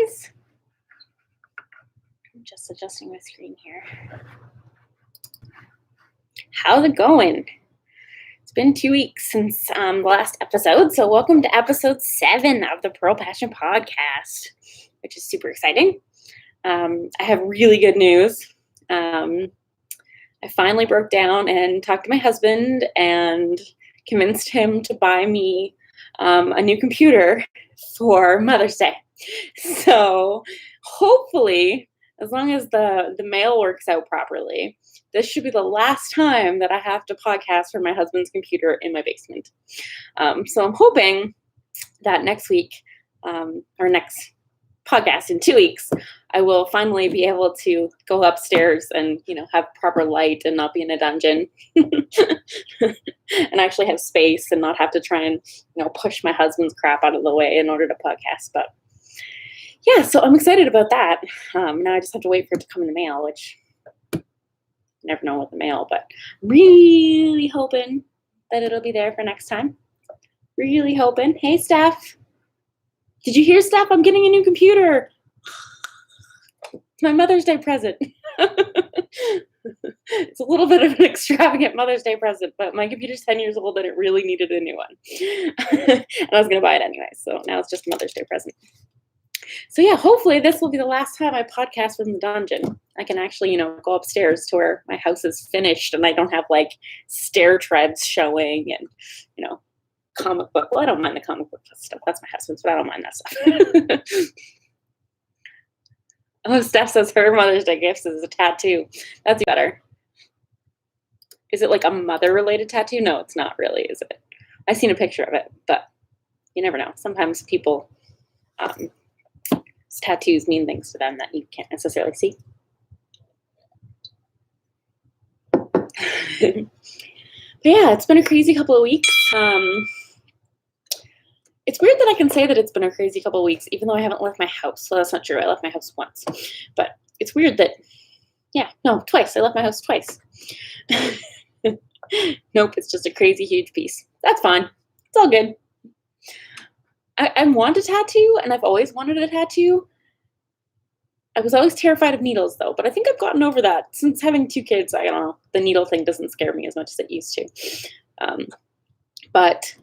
guys. I'm just adjusting my screen here. How's it going? It's been 2 weeks since the last episode, so welcome to episode 7 of the Purl Passion Podcast, which is super exciting. I have really good news. I finally broke down and talked to my husband and convinced him to buy me a new computer for Mother's Day. So hopefully, as long as the mail works out properly, this should be the last time that I have to podcast from my husband's computer in my basement. So I'm hoping that next week, or next podcast in 2 weeks, I will finally be able to go upstairs and, have proper light and not be in a dungeon and actually have space and not have to try and, push my husband's crap out of the way in order to podcast. But yeah, so I'm excited about that. Now I just have to wait for it to come in the mail, which I never know with the mail, but really hoping that it'll be there for next time. Really hoping. Hey, Steph. Did you hear, Steph? I'm getting a new computer. It's my Mother's Day present. It's a little bit of an extravagant Mother's Day present, but my computer's 10 years old and it really needed a new one. And I was going to buy it anyway, so now it's just a Mother's Day present. So yeah, hopefully this will be the last time I podcast from the dungeon. I can actually, go upstairs to where my house is finished and I don't have stair treads showing and, comic book. Well, I don't mind the comic book stuff. That's my husband's, but I don't mind that stuff. Oh, Steph says her Mother's Day gift is a tattoo. That's better. Is it like a mother-related tattoo? No, it's not really, is it? I've seen a picture of it, but you never know. Sometimes people, tattoos mean things to them that you can't necessarily see. But yeah, it's been a crazy couple of weeks. It's weird that I can say that it's been a crazy couple of weeks, even though I haven't left my house. So that's not true. I left my house once. But it's weird that, twice. I left my house twice. Nope, it's just a crazy huge piece. That's fine. It's all good. I want a tattoo, and I've always wanted a tattoo. I was always terrified of needles, though, but I think I've gotten over that. Since having 2 kids, I don't know, the needle thing doesn't scare me as much as it used to. But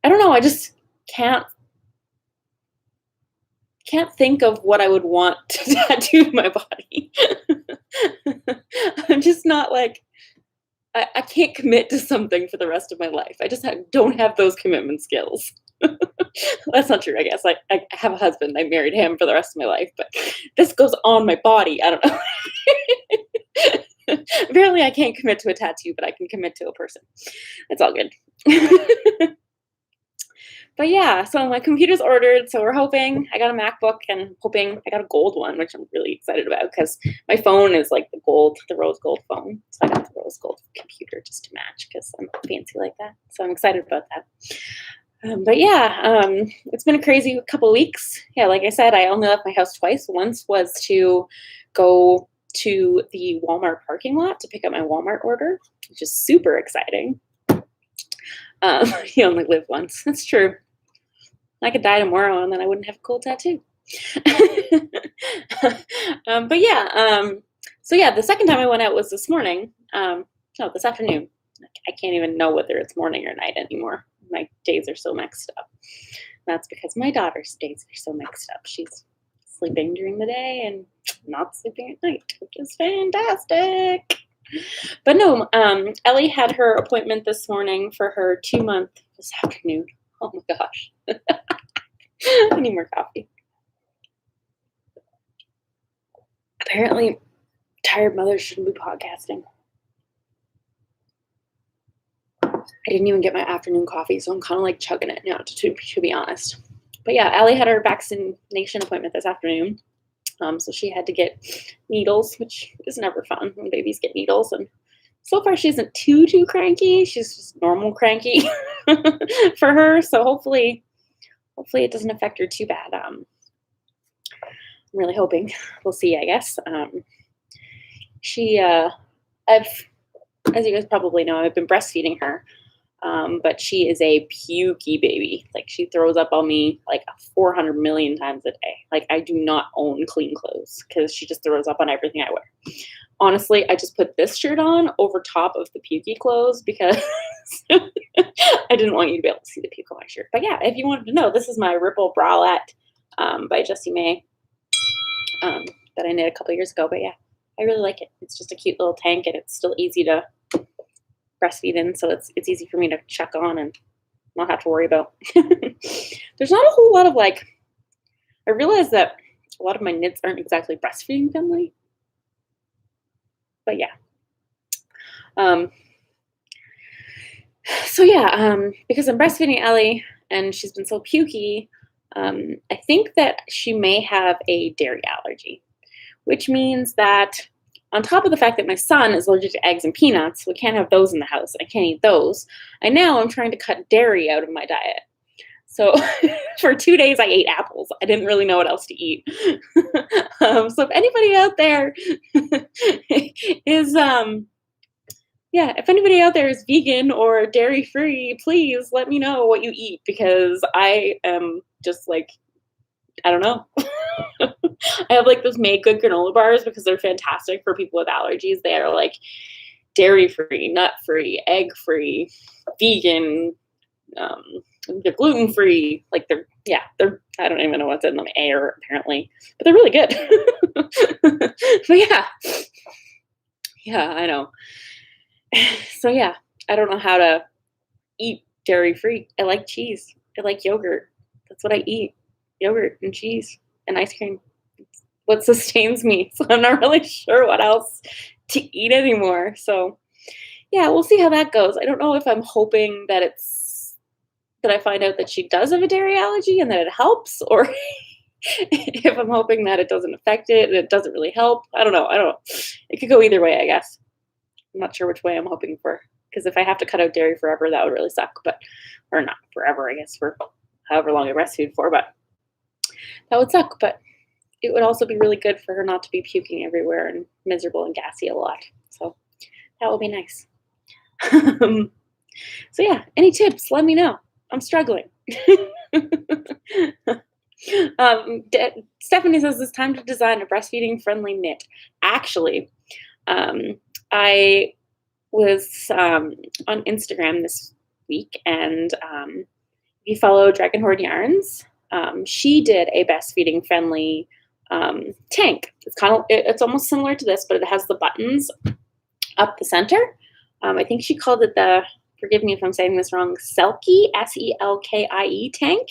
I don't know, I just can't think of what I would want to tattoo my body. I'm just not I can't commit to something for the rest of my life. I just don't have those commitment skills. That's not true, I guess. I have a husband. I married him for the rest of my life, but this goes on my body. I don't know. Apparently I can't commit to a tattoo, but I can commit to a person. It's all good. But yeah, so my computer's ordered, so we're hoping. I got a MacBook and hoping I got a gold one, which I'm really excited about because my phone is like the rose gold phone. So I got the rose gold computer just to match because I'm fancy like that. So I'm excited about that. But yeah, it's been a crazy couple of weeks. Yeah, like I said, I only left my house twice. Once was to go to the Walmart parking lot to pick up my Walmart order, which is super exciting. You only live once. That's true. I could die tomorrow and then I wouldn't have a cool tattoo. But yeah, so yeah, the second time I went out was this morning. This afternoon. I can't even know whether it's morning or night anymore. My days are so mixed up. That's because my daughter's days are so mixed up. She's sleeping during the day and not sleeping at night, which is fantastic. But no, Ellie had her appointment this morning for her 2-month this afternoon. Oh my gosh. I need more coffee. Apparently, tired mothers shouldn't be podcasting. I didn't even get my afternoon coffee, so I'm kind of chugging it now, to be honest. But yeah, Allie had her vaccination appointment this afternoon. So she had to get needles, which is never fun when babies get needles. And so far she isn't too cranky. She's just normal cranky for her. So hopefully it doesn't affect her too bad. I'm really hoping. We'll see, I guess. As you guys probably know, I've been breastfeeding her But she is a pukey baby. Like, she throws up on me like 400 million times a day. Like, I do not own clean clothes because she just throws up on everything I wear. Honestly, I just put this shirt on over top of the pukey clothes because I didn't want you to be able to see the puke on my shirt. But yeah, if you wanted to know, this is my Ripple bralette by Jessie May that I knit a couple years ago. But yeah, I really like it. It's just a cute little tank, and it's still easy to breastfeed in, so it's easy for me to chuck on and not have to worry about. There's not a whole lot of I realize that a lot of my knits aren't exactly breastfeeding friendly, but yeah. So yeah, because I'm breastfeeding Ellie and she's been so pukey, I think that she may have a dairy allergy, which means that on top of the fact that my son is allergic to eggs and peanuts, we can't have those in the house, and I can't eat those. I'm trying to cut dairy out of my diet. So for 2 days, I ate apples. I didn't really know what else to eat. So if anybody out there is, if anybody out there is vegan or dairy free, please let me know what you eat, because I am just I don't know. I have those Make Good granola bars because they're fantastic for people with allergies. They are dairy free, nut free, egg free, vegan, they're gluten free. They're I don't even know what's in them, air apparently, but they're really good. But yeah, I know. So yeah, I don't know how to eat dairy free. I like cheese. I like yogurt. That's what I eat. Yogurt and cheese and ice cream. It's what sustains me. So I'm not really sure what else to eat anymore. So yeah, we'll see how that goes. I don't know if I'm hoping that I find out that she does have a dairy allergy and that it helps, or if I'm hoping that it doesn't affect it and it doesn't really help. I don't know. It could go either way, I guess. I'm not sure which way I'm hoping for, because if I have to cut out dairy forever, that would really suck. Or not forever, I guess, for however long I breastfeed for, but that would suck. But it would also be really good for her not to be puking everywhere and miserable and gassy a lot. So that would be nice. So yeah, any tips, let me know. I'm struggling. Stephanie says it's time to design a breastfeeding friendly knit. Actually, I was on Instagram this week, and if you follow Dragon Horde Yarns, she did a breastfeeding friendly tank. It's almost similar to this, but it has the buttons up the center. I think she called it forgive me if I'm saying this wrong, Selkie, Selkie tank.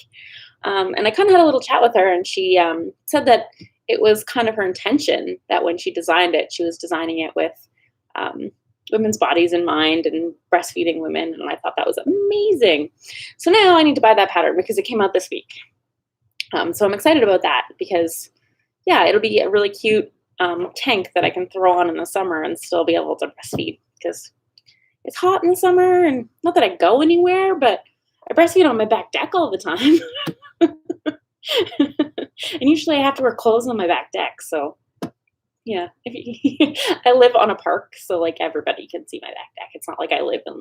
And I kind of had a little chat with her, and she said that it was kind of her intention that when she designed it, she was designing it with women's bodies in mind and breastfeeding women. And I thought that was amazing. So now I need to buy that pattern because it came out this week. So I'm excited about that because, yeah, it'll be a really cute tank that I can throw on in the summer and still be able to breastfeed, because it's hot in the summer, and not that I go anywhere, but I breastfeed on my back deck all the time. And usually I have to wear clothes on my back deck. So yeah, I live on a park, so everybody can see my back deck. It's not like I live in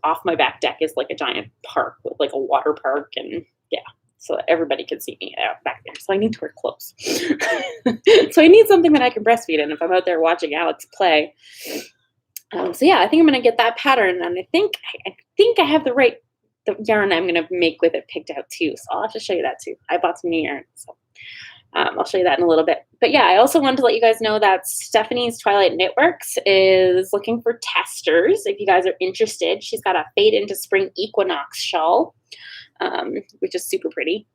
off my back deck is a giant park with a water park, and yeah, so everybody can see me back there. So I need to wear clothes. So I need something that I can breastfeed in if I'm out there watching Alex play. So yeah, I think I'm gonna get that pattern, and I think I have the yarn I'm gonna make with it picked out too. So I'll have to show you that too. I bought some new yarn, so I'll show you that in a little bit. But yeah, I also wanted to let you guys know that Stephanie's Twilight Knitworks is looking for testers. If you guys are interested, she's got a Fade into Spring Equinox shawl, which is super pretty.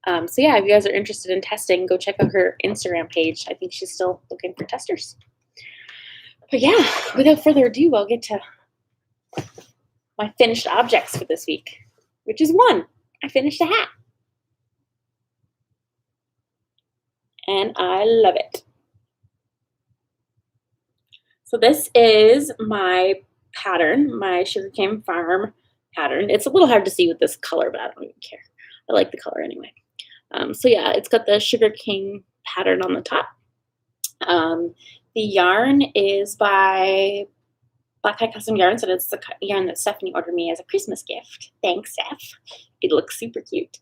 So yeah, if you guys are interested in testing, go check out her Instagram page. I think she's still looking for testers. But yeah, without further ado, I'll get to my finished objects for this week, which is one. I finished a hat. And I love it. So this is my pattern, my Sugarcane Farm pattern. It's a little hard to see with this color, but I don't even care. I like the color anyway. So yeah, it's got the Sugarcane pattern on the top. The yarn is by Black Cat Custom Yarns, and it's the yarn that Stephanie ordered me as a Christmas gift. Thanks, Steph. It looks super cute.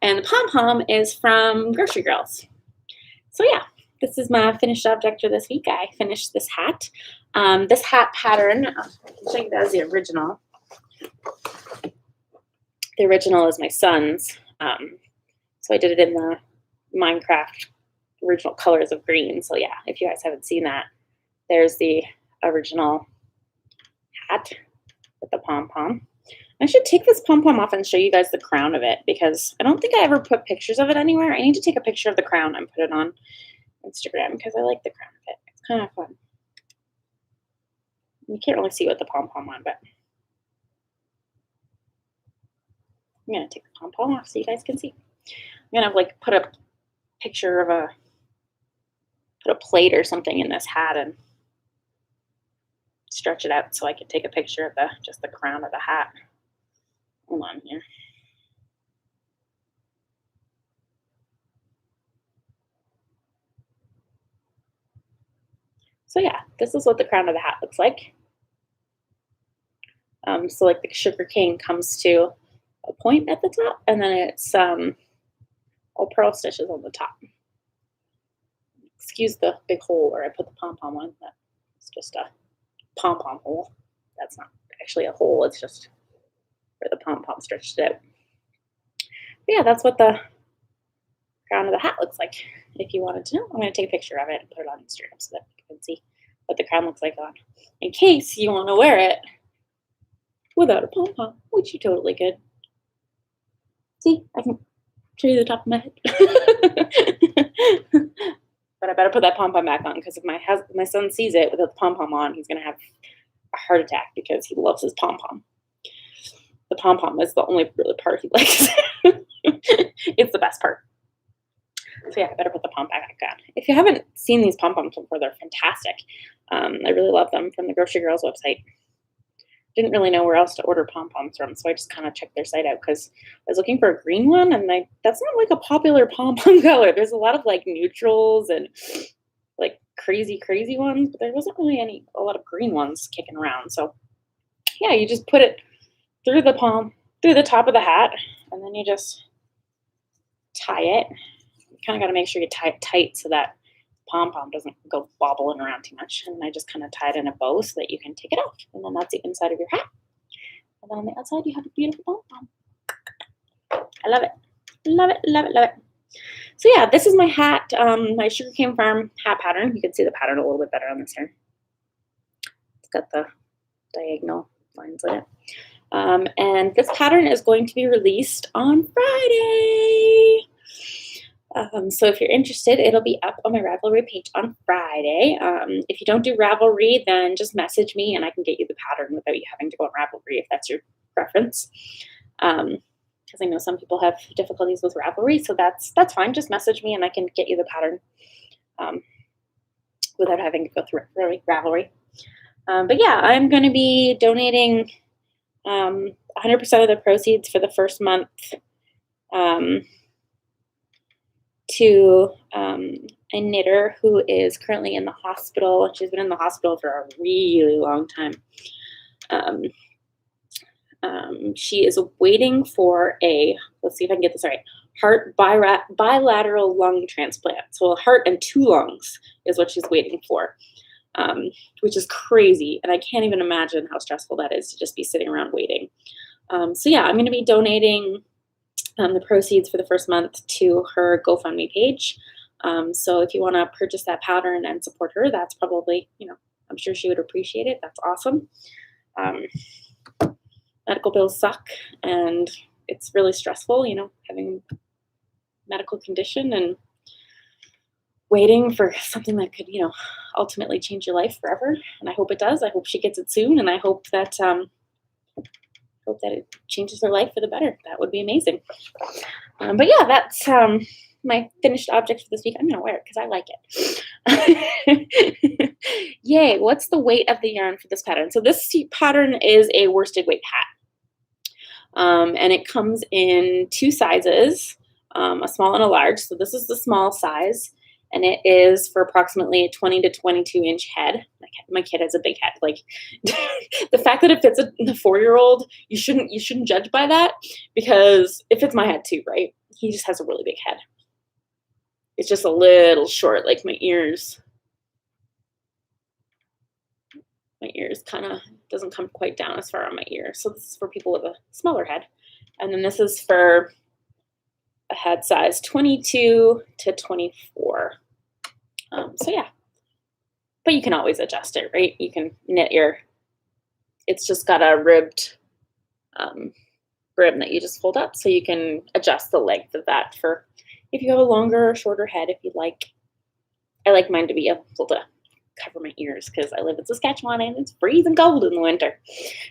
And the pom-pom is from Grocery Girls. So yeah, this is my finished object for this week. I finished this hat. This hat pattern, I can show you that as the original. The original is my son's. So I did it in the Minecraft original colors of green. So yeah, if you guys haven't seen that, there's the original hat with the pom-pom. I should take this pom-pom off and show you guys the crown of it, because I don't think I ever put pictures of it anywhere. I need to take a picture of the crown and put it on Instagram because I like the crown of it. It's kind of fun. You can't really see with the pom-pom on, but I'm going to take the pom-pom off so you guys can see. I'm going to like put a picture of put a plate or something in this hat and stretch it out so I can take a picture of just the crown of the hat. Hold on here. So yeah, this is what the crown of the hat looks like. So like the sugar cane comes to a point at the top, and then it's all pearl stitches on the top. Excuse the big hole where I put the pom-pom on. That's just a pom-pom hole. That's not actually a hole, it's just where the pom-pom stretched it out. But yeah, that's what the crown of the hat looks like. If you wanted to know, I'm going to take a picture of it and put it on Instagram so that you can see what the crown looks like on, in case you want to wear it without a pom-pom, which you totally could. See, I can show you the top of my head. But I better put that pom-pom back on, because if my son sees it without the pom-pom on, he's going to have a heart attack because he loves his pom-pom. The pom-pom is the only really part he likes. It's the best part. So yeah, I better put the pom-pom back on. If you haven't seen these pom-poms before, they're fantastic. I really love them, from the Grocery Girls website. Didn't really know where else to order pom-poms from, so I just kind of checked their site out because I was looking for a green one, and that's not like a popular pom-pom color. There's a lot of like neutrals and like crazy ones, but there wasn't really a lot of green ones kicking around. So yeah, you just put it through the top of the hat, and then you just tie it. You kind of got to make sure you tie it tight so that pom-pom doesn't go wobbling around too much. And I just kind of tied in a bow so that you can take it off. And then that's the inside of your hat. And then on the outside, you have a beautiful pom-pom. I love it. Love it, love it, love it. So yeah, this is my hat, my Sugarcane Farm hat pattern. You can see the pattern a little bit better on this here. It's got the diagonal lines in it. And this pattern is going to be released on Friday. So if you're interested, it'll be up on my Ravelry page on Friday. If you don't do Ravelry, then just message me and I can get you the pattern without you having to go on Ravelry if that's your preference. Because I know some people have difficulties with Ravelry, so that's fine. Just message me and I can get you the pattern without having to go through Ravelry. But yeah, I'm going to be donating 100% of the proceeds for the first month to a knitter who is currently in the hospital. She's been in the hospital for a really long time. She is waiting for let's see if I can get this right, heart bilateral lung transplant. So a heart and 2 lungs is what she's waiting for, which is crazy. And I can't even imagine how stressful that is to just be sitting around waiting. So yeah, I'm going to be donating the proceeds for the first month to her GoFundMe page. So if you want to purchase that pattern and support her, that's probably, I'm sure she would appreciate it. That's awesome. Medical bills suck, and it's really stressful, having a medical condition and waiting for something that could, ultimately change your life forever. And I hope it does. I hope she gets it soon, and I hope that it changes her life for the better. That would be amazing. But yeah, that's my finished object for this week. I'm going to wear it because I like it. Yay. What's the weight of the yarn for this pattern? So this pattern is a worsted weight hat. And it comes in 2 sizes, a small and a large. So this is the small size, and it is for approximately a 20 to 22 inch head. I my kid has a big head. Like the fact that it fits a 4-year-old, you shouldn't judge by that, because it fits my head too, right? He just has a really big head. It's just a little short, like my ears. My ears kind of doesn't come quite down as far on my ear. So this is for people with a smaller head. And then this is for a head size 22 to 24. So yeah, but you can always adjust it, right? You can knit it's just got a ribbed brim that you just fold up, so you can adjust the length of that for if you have a longer or shorter head, if you'd like. I like mine to be able to cover my ears because I live in Saskatchewan and it's freezing cold in the winter.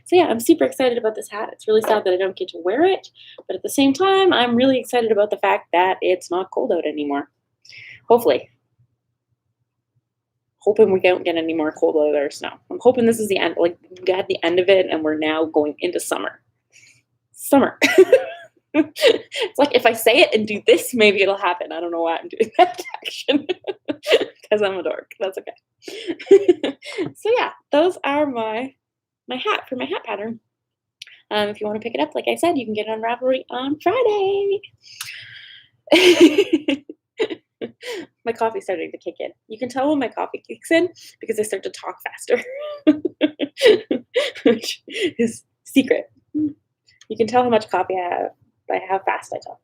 So yeah, I'm super excited about this hat. It's really sad that I don't get to wear it, but at the same time, I'm really excited about the fact that it's not cold out anymore. Hopefully. Hoping we don't get any more cold weather or snow. I'm hoping this is the end, like we got the end of it and we're now going into summer. Summer. It's like if I say it and do this, maybe it'll happen. I don't know why I'm doing that action because I'm a dork. That's okay. So yeah, those are my hat for my hat pattern. If you want to pick it up, like I said, you can get it on Ravelry on Friday. My coffee's starting to kick in. You can tell when my coffee kicks in because I start to talk faster, which is secret. You can tell how much coffee I have by how fast I talk.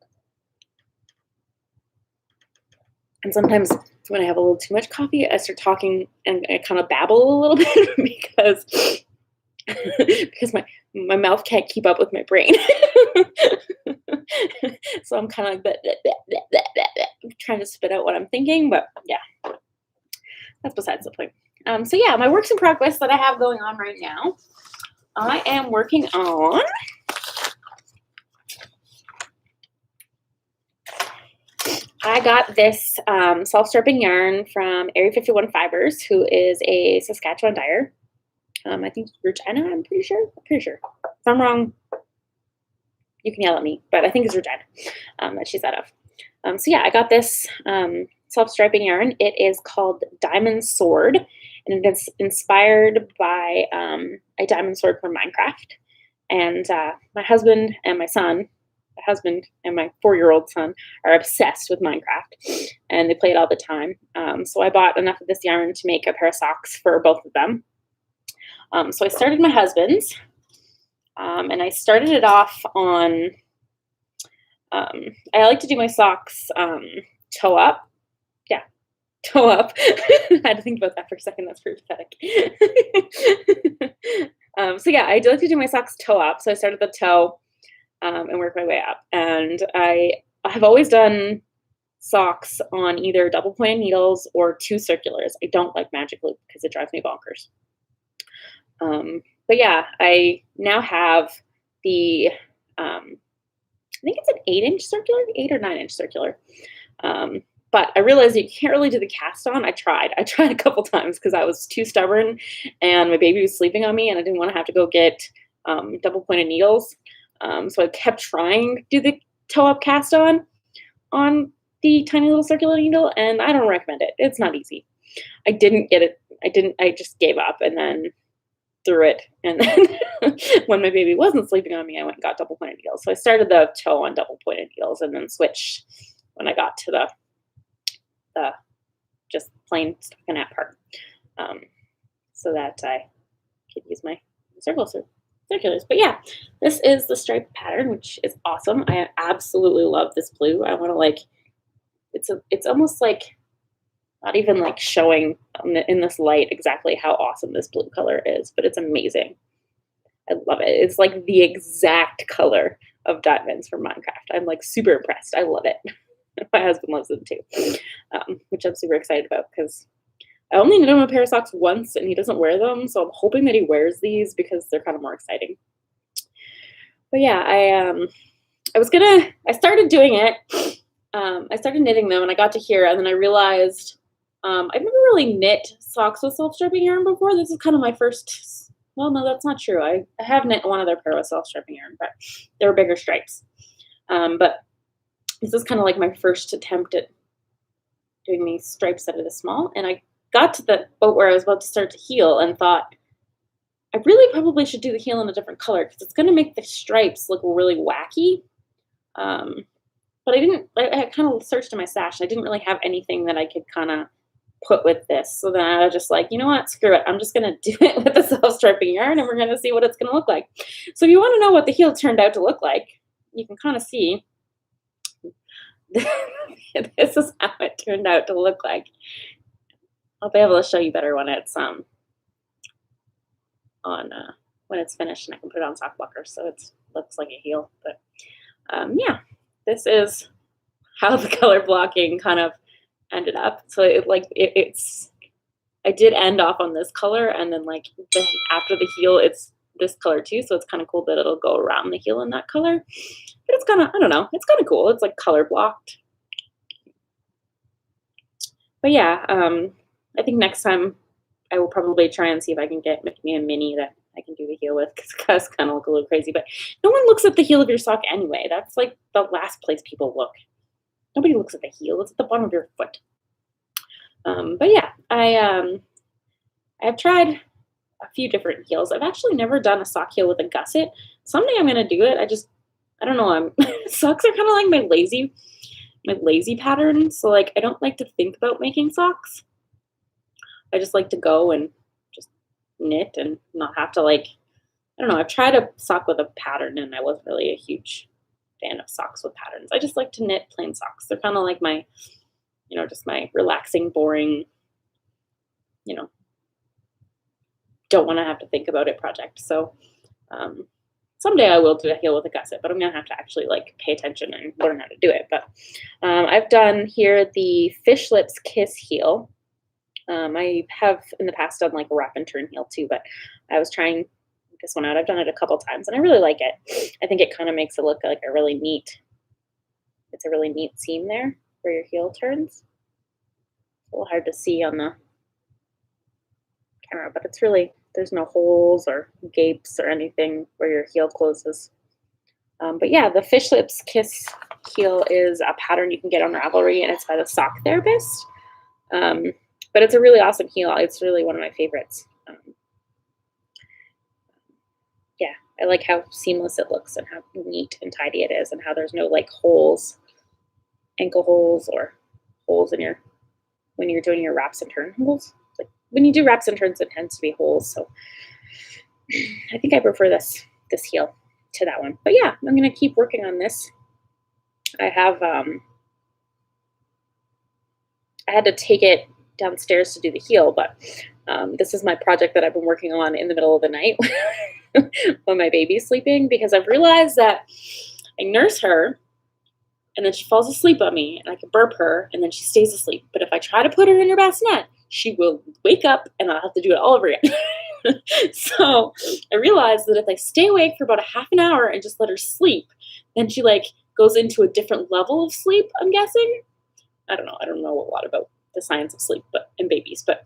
And sometimes when I have a little too much coffee, I start talking and I kind of babble a little bit because my mouth can't keep up with my brain. So I'm kind of like trying to spit out what I'm thinking, but yeah, that's besides the point. So yeah, my works in progress that I have going on right now, I am working on I got this self-striping yarn from Area 51 Fibers, who is a Saskatchewan dyer. I think Regina, I'm pretty sure. If I'm wrong, you can yell at me, but I think it's Regina that she's out of. So yeah, I got this self-striping yarn. It is called Diamond Sword, and it's inspired by a diamond sword from Minecraft. And my husband and my 4-year-old son are obsessed with Minecraft, and they play it all the time. So I bought enough of this yarn to make a pair of socks for both of them. So I started my husband's, and I started it off on, I like to do my socks toe up. Yeah, toe up. I had to think about that for a second. That's pretty pathetic. So yeah, I do like to do my socks toe up. So I started the toe and work my way up. And I have always done socks on either double pointed needles or 2 circulars. I don't like magic loop because it drives me bonkers. But yeah, I now have the, I think it's an 8-inch circular, 8 or 9-inch circular. But I realized you can't really do the cast on. I tried a couple times because I was too stubborn and my baby was sleeping on me and I didn't want to have to go get double pointed needles. So I kept trying to do the toe up cast on the tiny little circular needle, and I don't recommend it. It's not easy. I didn't get it. I just gave up and then threw it. And then when my baby wasn't sleeping on me, I went and got double pointed needles. So I started the toe on double pointed needles and then switched when I got to the just plain stockinette part, so that I could use my circulars. But yeah, this is the stripe pattern, which is awesome. I absolutely love this blue. I want to it's almost like not even like showing in this light exactly how awesome this blue color is, but it's amazing. I love it. It's like the exact color of diamonds from Minecraft. I'm like super impressed. I love it. My husband loves them too, which I'm super excited about because I only knit him a pair of socks once and he doesn't wear them. So I'm hoping that he wears these because they're kind of more exciting. But yeah, I started doing it. I started knitting them and I got to here and then I realized I've never really knit socks with self-striping yarn before. This is kind of my first, well, no, that's not true. I have knit one other pair with self-striping yarn, but they were bigger stripes. But this is kind of like my first attempt at doing these stripes that are this small, and I got to the boat where I was about to start to heal and thought, I really probably should do the heel in a different color because it's going to make the stripes look really wacky. But I didn't, I kind of searched in my stash. I didn't really have anything that I could kind of put with this. So then I was just like, you know what, screw it. I'm just going to do it with the self-striping yarn and we're going to see what it's going to look like. So if you want to know what the heel turned out to look like, you can kind of see this is how it turned out to look like. I'll be able to show you better when it's when it's finished and I can put it on sock blockers so it looks like a heel. But yeah, this is how the color blocking kind of ended up. So it's I did end off on this color, and then like after the heel it's this color too, so it's kind of cool that it'll go around the heel in that color. But it's kind of, I don't know, it's kind of cool. It's like color blocked. But yeah, I think next time I will probably try and see if I can get me a mini that I can do the heel with, because it does kind of look a little crazy. But no one looks at the heel of your sock anyway. That's like the last place people look. Nobody looks at the heel. It's at the bottom of your foot. But yeah, I've tried a few different heels. I've actually never done a sock heel with a gusset. Someday I'm gonna do it. I don't know. Socks are kind of like my lazy pattern. So like I don't like to think about making socks. I just like to go and just knit and not have to like, I don't know. I've tried a sock with a pattern and I wasn't really a huge fan of socks with patterns. I just like to knit plain socks. They're kind of like my, just my relaxing, boring, don't want to have to think about it project. So someday I will do a heel with a gusset, but I'm going to have to actually like pay attention and learn how to do it. But I've done here the Fish Lips Kiss heel. I have in the past done like a wrap and turn heel too, but I was trying this one out. I've done it a couple times and I really like it. I think it kind of makes it look like it's a really neat seam there where your heel turns. It's a little hard to see on the camera, but it's really, there's no holes or gapes or anything where your heel closes. But yeah, the Fish Lips Kiss heel is a pattern you can get on Ravelry, and it's by the Sock Therapist. But it's a really awesome heel. It's really one of my favorites. Yeah, I like how seamless it looks and how neat and tidy it is, and how there's no like holes, ankle holes, or holes in when you're doing your wraps and turn holes. Like when you do wraps and turns, it tends to be holes. So I think I prefer this heel to that one. But yeah, I'm gonna keep working on this. I have I had to take it downstairs to do the heel, but this is my project that I've been working on in the middle of the night when my baby's sleeping, because I've realized that I nurse her and then she falls asleep on me and I can burp her and then she stays asleep. But if I try to put her in her bassinet, she will wake up and I'll have to do it all over again. So I realized that if I stay awake for about a half an hour and just let her sleep, then she like goes into a different level of sleep, I'm guessing. I don't know a lot about the science of sleep in babies, but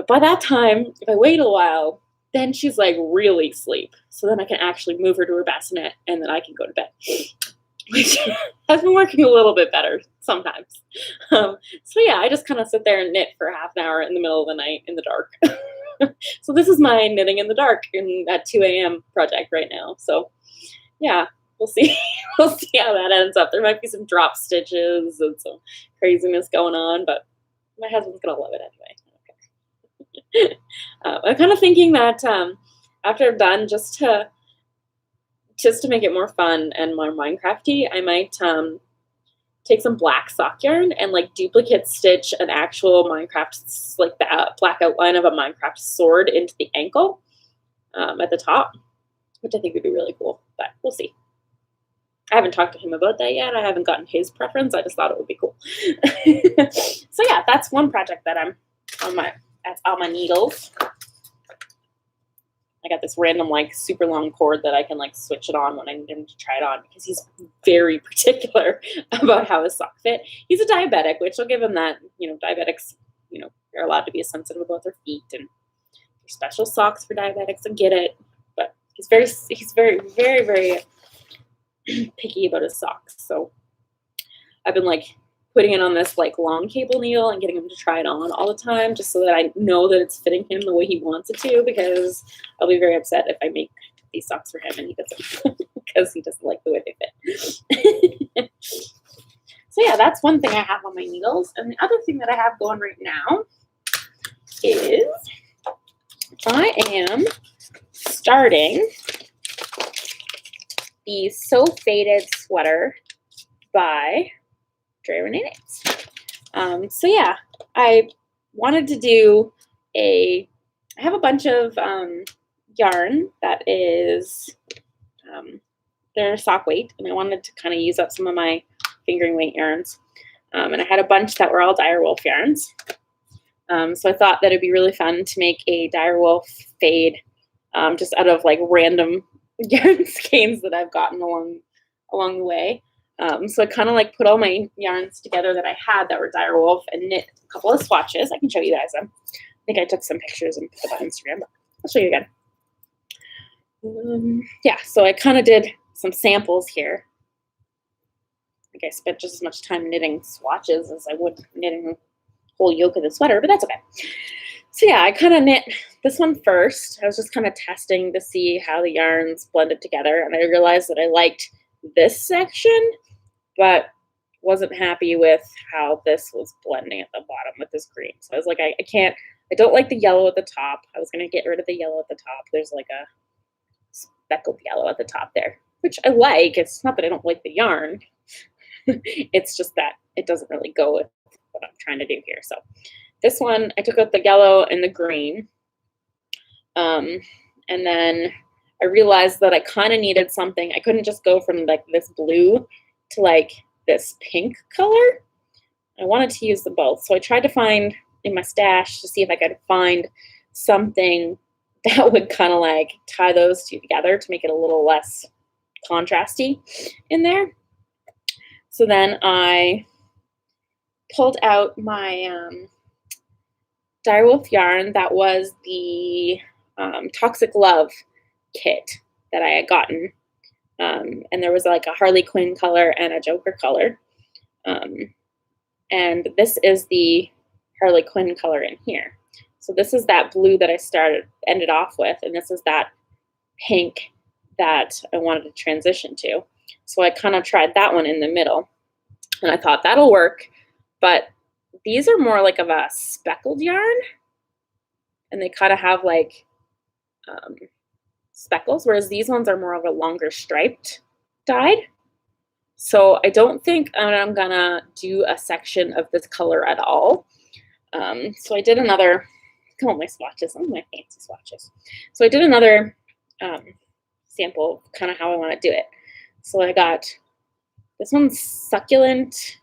by that time, if I wait a while, then she's like really asleep. So then I can actually move her to her bassinet and then I can go to bed, which has been working a little bit better sometimes. So yeah, I just kind of sit there and knit for half an hour in the middle of the night in the dark. So this is my knitting in the dark at 2 a.m. project right now. So yeah, we'll see. We'll see how that ends up. There might be some drop stitches and some craziness going on, but my husband's gonna love it anyway. Okay. I'm kind of thinking that after I'm done, just to make it more fun and more Minecrafty, I might take some black sock yarn and like duplicate stitch an actual Minecraft, like the black outline of a Minecraft sword into the ankle at the top, which I think would be really cool, but we'll see. I haven't talked to him about that yet. I haven't gotten his preference. I just thought it would be cool. So yeah, that's one project that I'm that's on my needles. I got this random like super long cord that I can like switch it on when I need him to try it on, because he's very particular about how his sock fit. He's a diabetic, which will give him that, diabetics, they're allowed to be sensitive about their feet, and there's special socks for diabetics. I get it, but he's very, very picky about his socks. So I've been like putting it on this like long cable needle and getting him to try it on all the time, just so that I know that it's fitting him the way he wants it to, because I'll be very upset if I make these socks for him and he doesn't, because he doesn't like the way they fit. So yeah, that's one thing I have on my needles. And the other thing that I have going right now is I am starting the So Faded sweater by Dre Renee Knits. So yeah, I wanted to do I have a bunch of yarn that is their sock weight, and I wanted to kind of use up some of my fingering weight yarns. And I had a bunch that were all direwolf yarns. So I thought that it'd be really fun to make a direwolf fade just out of like random yarn skeins that I've gotten along the way. So I kind of like put all my yarns together that I had that were direwolf and knit a couple of swatches. I can show you guys them. I think I took some pictures and put them on Instagram, but I'll show you again. Yeah, so I kind of did some samples here. I think I spent just as much time knitting swatches as I would knitting the whole yoke of the sweater, but that's okay. So yeah, I kind of knit this one first. I was just kind of testing to see how the yarns blended together, and I realized that I liked this section, but wasn't happy with how this was blending at the bottom with this green. So I was like, I don't like the yellow at the top. I was going to get rid of the yellow at the top. There's like a speckled yellow at the top there, which I like. It's not that I don't like the yarn. It's just that it doesn't really go with what I'm trying to do here. So this one, I took out the yellow and the green. And then I realized that I kind of needed something. I couldn't just go from like this blue to like this pink color. I wanted to use them both. So I tried to find in my stash to see if I could find something that would kind of like tie those two together to make it a little less contrasty in there. So then I pulled out my direwolf yarn that was the Toxic Love kit that I had gotten. And there was like a Harley Quinn color and a Joker color. And this is the Harley Quinn color in here. So this is that blue that I ended off with, and this is that pink that I wanted to transition to. So I kind of tried that one in the middle, and I thought that'll work, but these are more like of a speckled yarn, and they kind of have like speckles, whereas these ones are more of a longer striped dyed. So I don't think I'm gonna do a section of this color at all. So I did another, come on my swatches, some of my fancy swatches. So I did another sample of kind of how I want to do it. So I got, this one's succulent,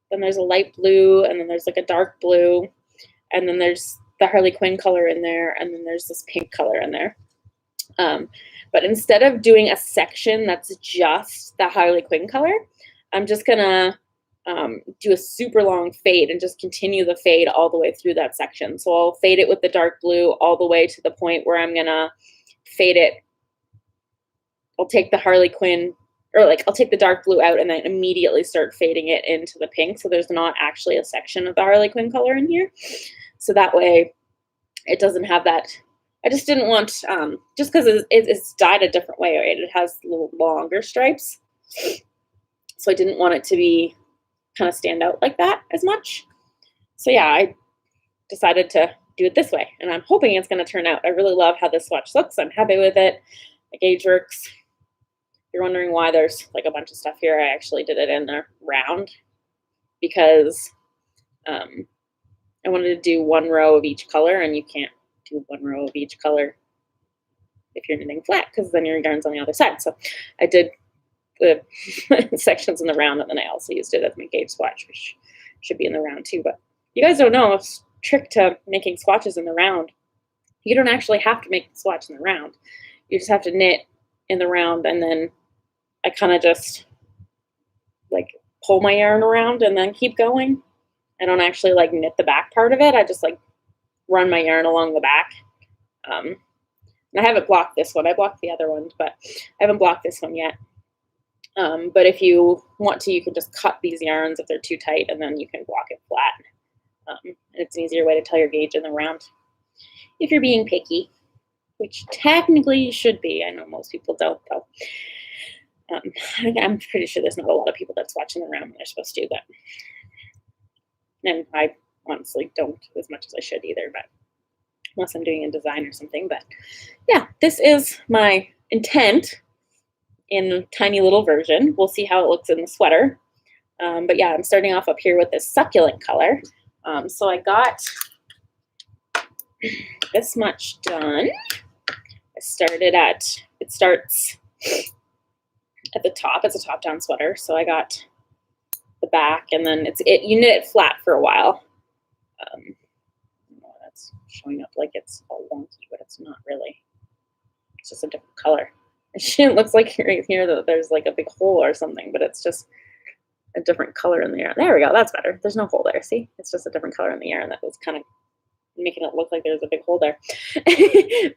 then there's a light blue, and then there's like a dark blue, and then there's the Harley Quinn color in there, and then there's this pink color in there. But instead of doing a section that's just the Harley Quinn color, I'm just gonna do a super long fade and just continue the fade all the way through that section. So I'll fade it with the dark blue all the way to the point where I'm gonna fade it. I'll take the Harley Quinn, or like I'll take the dark blue out and then immediately start fading it into the pink. So there's not actually a section of the Harley Quinn color in here. So that way it doesn't have that. I just didn't want, just because it's dyed a different way, right? It has little longer stripes. So I didn't want it to be kind of stand out like that as much. So yeah, I decided to do it this way, and I'm hoping it's going to turn out. I really love how this swatch looks. I'm happy with it. The gauge works. If you're wondering why there's like a bunch of stuff here, I actually did it in a round because I wanted to do one row of each color, and you can't do one row of each color if you're knitting flat, because then your yarn's on the other side. So I did the sections in the round, and then I also used it as my gauge swatch, which should be in the round too. But you guys don't know a trick to making swatches in the round. You don't actually have to make the swatch in the round. You just have to knit in the round, and then I kind of just like pull my yarn around and then keep going. I don't actually like knit the back part of it. I just like run my yarn along the back. And I haven't blocked this one. I blocked the other ones, but I haven't blocked this one yet. But if you want to, you can just cut these yarns if they're too tight, and then you can block it flat. It's an easier way to tell your gauge in the round if you're being picky, which technically you should be. I know most people don't, though. I'm pretty sure there's not a lot of people that's watching the round when they're supposed to, but and I honestly don't as much as I should either, but unless I'm doing a design or something. But yeah, this is my intent in a tiny little version. We'll see how it looks in the sweater. But yeah, I'm starting off up here with this succulent color. So I got this much done. It starts at the top. It's a top-down sweater. So I got the back, and then you knit it flat for a while. That's showing up like it's all wonky, but it's not really. It's just a different color. It looks like right here that there's like a big hole or something, but it's just a different color in the yarn. There we go. That's better. There's no hole there. See? It's just a different color in the yarn that was kind of making it look like there's a big hole there.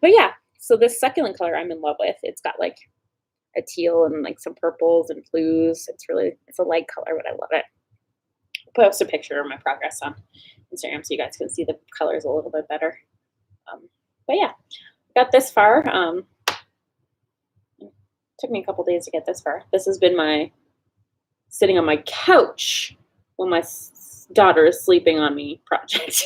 But yeah, so this succulent color I'm in love with. It's got like a teal and like some purples and blues. It's a light color, but I love it. I'll post a picture of my progress on Instagram so you guys can see the colors a little bit better. But yeah, got this far. Took me a couple days to get this far. This has been my sitting on my couch while my daughter is sleeping on me project.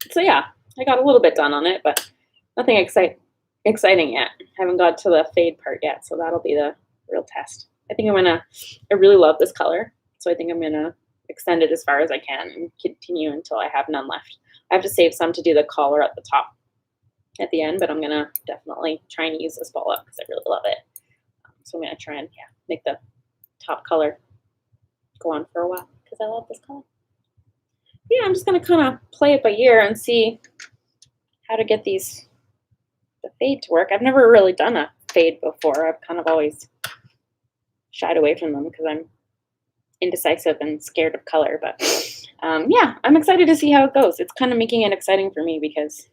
So yeah, I got a little bit done on it, but nothing exciting yet. I haven't got to the fade part yet, so that'll be the real test. I really love this color, so I think I'm gonna extend it as far as I can and continue until I have none left. I have to save some to do the collar at the top at the end, but I'm gonna definitely try and use this ball up because I really love it. So I'm gonna try and make the top color go on for a while because I love this color. Yeah, I'm just gonna kind of play it by ear and see how to get the fade to work. I've never really done a fade before. I've kind of always shied away from them because I'm indecisive and scared of color. But yeah, I'm excited to see how it goes. It's kind of making it exciting for me because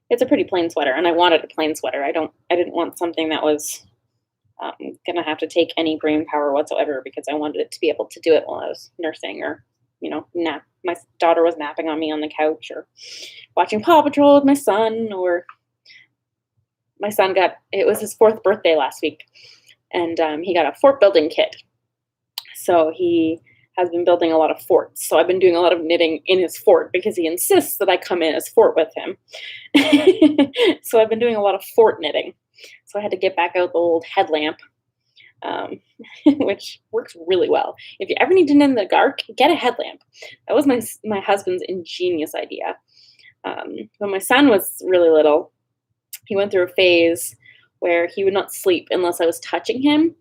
it's a pretty plain sweater, and I wanted a plain sweater. I didn't want something that was gonna have to take any brain power whatsoever because I wanted it to be able to do it while I was nursing or nap. My daughter was napping on me on the couch or watching Paw Patrol with my son, or my son it was his 4th birthday last week, and he got a fort building kit. So he has been building a lot of forts. So I've been doing a lot of knitting in his fort because he insists that I come in his fort with him. So I've been doing a lot of fort knitting. So I had to get back out the old headlamp, which works really well. If you ever need to knit in the dark, get a headlamp. That was my husband's ingenious idea. When my son was really little, he went through a phase where he would not sleep unless I was touching him.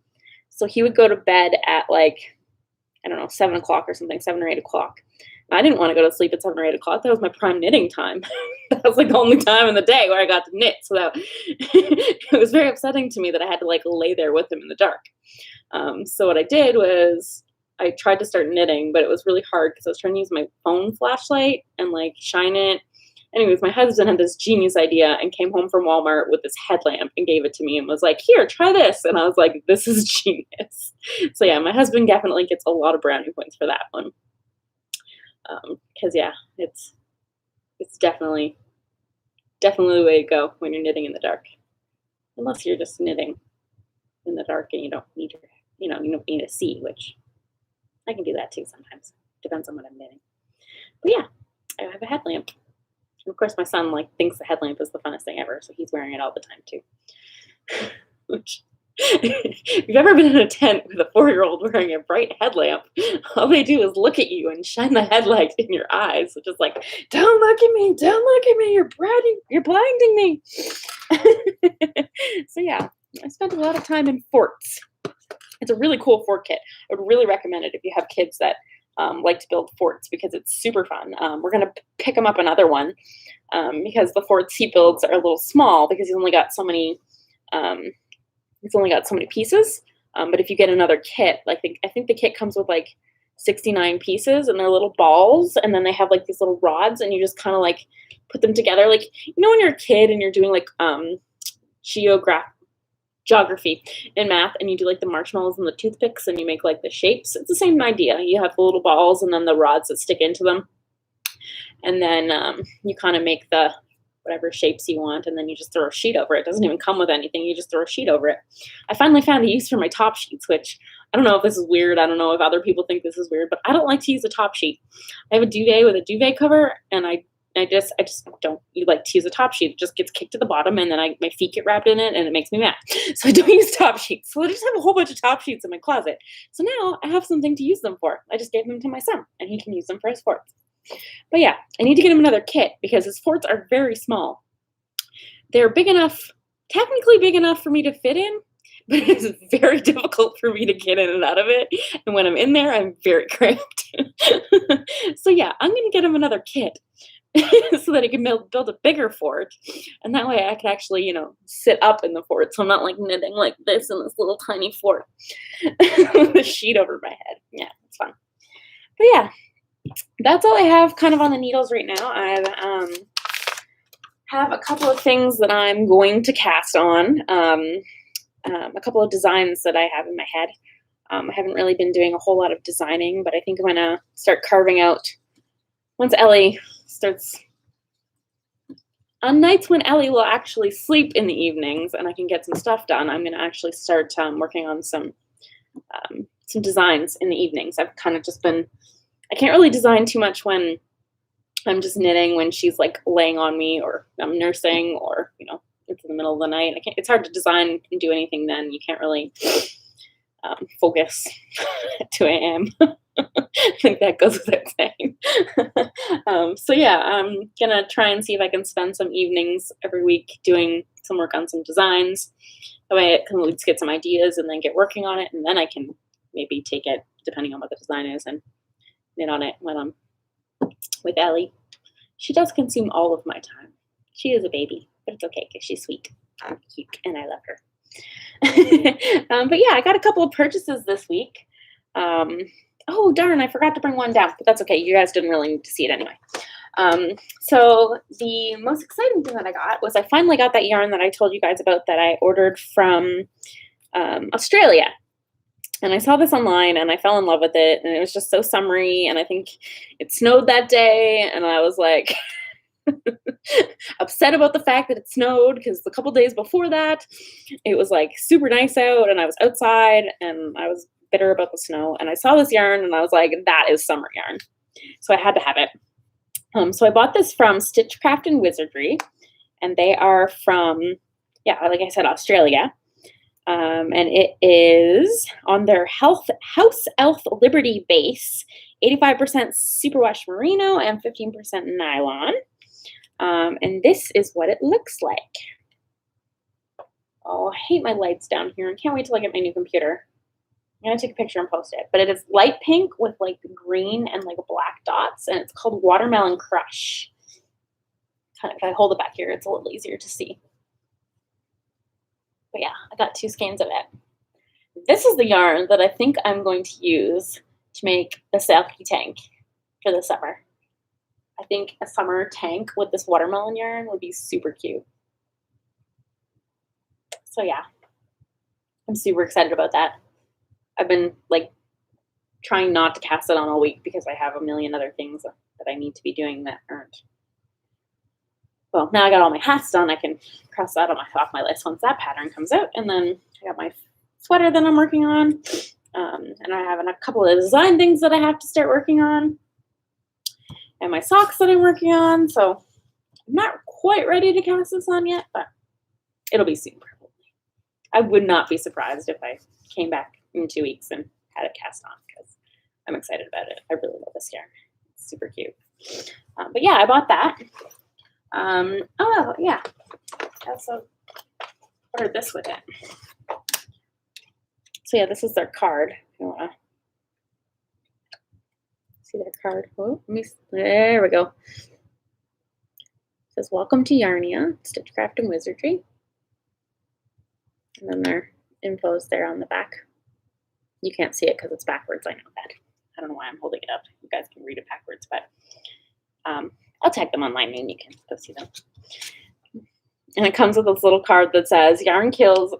So he would go to bed at 7 o'clock or something, 7 or 8 o'clock. I didn't want to go to sleep at 7 or 8 o'clock. That was my prime knitting time. That was the only time in the day where I got to knit. So that it was very upsetting to me that I had to lay there with him in the dark. So what I did was I tried to start knitting, but it was really hard because I was trying to use my phone flashlight and shine it. Anyways, my husband had this genius idea and came home from Walmart with this headlamp and gave it to me and was like, "Here, try this." And I was like, this is genius. So yeah, my husband definitely gets a lot of brownie points for that one. Because yeah, it's definitely the way to go when you're knitting in the dark. Unless you're just knitting in the dark and you don't need you don't need to see, which I can do that too sometimes. Depends on what I'm knitting. But yeah, I have a headlamp. And of course, my son thinks the headlamp is the funnest thing ever, so he's wearing it all the time too. Which, if you've ever been in a tent with a 4-year-old wearing a bright headlamp, all they do is look at you and shine the headlight in your eyes, which is "Don't look at me! Don't look at me! You're blinding me!" So yeah, I spent a lot of time in forts. It's a really cool fort kit. I would really recommend it if you have kids that like to build forts because it's super fun. We're going to pick him up another one because the forts he builds are a little small because he's only got so many pieces. But if you get another kit, I think the kit comes with 69 pieces and they're little balls, and then they have these little rods, and you just kind of put them together. When you're a kid and you're doing geography in math, and you do like the marshmallows and the toothpicks and you make like the shapes. It's the same idea. You have the little balls and then the rods that stick into them. And then you kind of make the whatever shapes you want, and then you just throw a sheet over it. It doesn't even come with anything. You just throw a sheet over it. I finally found a use for my top sheets, which I don't know if this is weird. I don't know if other people think this is weird, but I don't like to use a top sheet. I have a duvet with a duvet cover, and I just don't like to use a top sheet. It just gets kicked to the bottom, and then my feet get wrapped in it, and it makes me mad. So I don't use top sheets. So I just have a whole bunch of top sheets in my closet. So now I have something to use them for. I just gave them to my son, and he can use them for his forts. But yeah, I need to get him another kit because his forts are very small. They're big enough, technically big enough for me to fit in, but it is very difficult for me to get in and out of it. And when I'm in there, I'm very cramped. So yeah, I'm going to get him another kit so that he can build a bigger fort. And that way I can actually, sit up in the fort. So I'm not like knitting like this in this little tiny fort with a sheet over my head. Yeah, it's fun. But yeah, that's all I have kind of on the needles right now. I have a couple of things that I'm going to cast on. A couple of designs that I have in my head. I haven't really been doing a whole lot of designing, but I think I'm going to start carving out once Ellie starts. On nights when Ellie will actually sleep in the evenings and I can get some stuff done, I'm going to actually start working on some designs in the evenings. I've kind of just been, I can't really design too much when I'm just knitting, when she's like laying on me or I'm nursing or, it's in the middle of the night. It's hard to design and do anything then. You can't really focus at 2 a.m. I think that goes without saying. So yeah, I'm gonna try and see if I can spend some evenings every week doing some work on some designs. That way I can at least get some ideas and then get working on it, and then I can maybe take it, depending on what the design is, and knit on it when I'm with Ellie. She does consume all of my time. She is a baby, but it's okay because she's sweet and cute, and I love her. But yeah, I got a couple of purchases this week. Oh, darn, I forgot to bring one down, but that's okay. You guys didn't really need to see it anyway. So the most exciting thing that I got was I finally got that yarn that I told you guys about that I ordered from Australia. And I saw this online and I fell in love with it, and it was just so summery, and I think it snowed that day, and I was like upset about the fact that it snowed because a couple days before that it was like super nice out and I was outside and I was bitter about the snow, and I saw this yarn and I was like, that is summer yarn. So I had to have it. So I bought this from Stitchcraft and Wizardry, and they are from, like I said, Australia. And it is on their House Elf Liberty base, 85% superwash merino and 15% nylon. And this is what it looks like. Oh, I hate my lights down here. I can't wait till I get my new computer. I'm going to take a picture and post it. But it is light pink with like green and like black dots, and it's called Watermelon Crush. Kind of, if I hold it back here, it's a little easier to see. But yeah, I got 2 skeins of it. This is the yarn that I think I'm going to use to make the selkie tank for the summer. I think a summer tank with this watermelon yarn would be super cute. So yeah, I'm super excited about that. I've been like trying not to cast it on all week because I have a million other things that I need to be doing that aren't. Well, now I got all my hats done. I can cross that off my list once that pattern comes out. And then I got my sweater that I'm working on. And I have a couple of design things that I have to start working on. And my socks that I'm working on. So I'm not quite ready to cast this on yet, but it'll be soon probably. I would not be surprised if I came back in 2 weeks and had it cast on because I'm excited about it. I really love this yarn. It's super cute. But yeah, I bought that. Oh yeah, I also ordered this with it. So yeah, this is their card. If you wanna see their card? Oh, there we go. It says, "Welcome to Yarnia, Stitchcraft and Wizardry." And then their info is there on the back. You can't see it because it's backwards. I know that. I don't know why I'm holding it up. You guys can read it backwards, but I'll tag them online and you can go see them. And it comes with this little card that says, yarn kills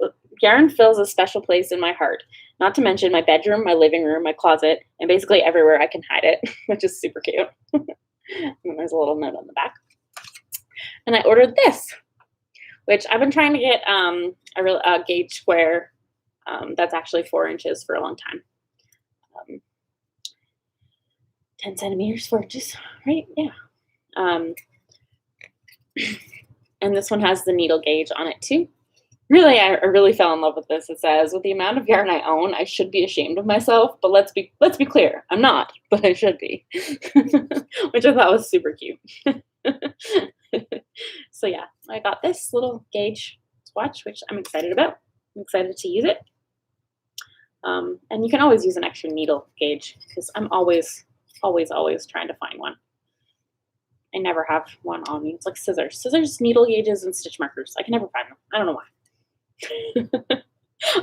Yarn fills a special place in my heart, not to mention my bedroom, my living room, my closet, and basically everywhere I can hide it, which is super cute. And there's a little note on the back. And I ordered this, which I've been trying to get a gauge square that's actually 4 inches for a long time. 10 centimeters, 4 inches, right? Yeah. And this one has the needle gauge on it too. Really, I really fell in love with this. It says, with the amount of yarn I own, I should be ashamed of myself, but let's be clear, I'm not, but I should be. Which I thought was super cute. So yeah, I got this little gauge swatch, which I'm excited about. I'm excited to use it. And you can always use an extra needle gauge because I'm always trying to find one. I never have one on me. It's like scissors, needle gauges, and stitch markers. I can never find them. I don't know why.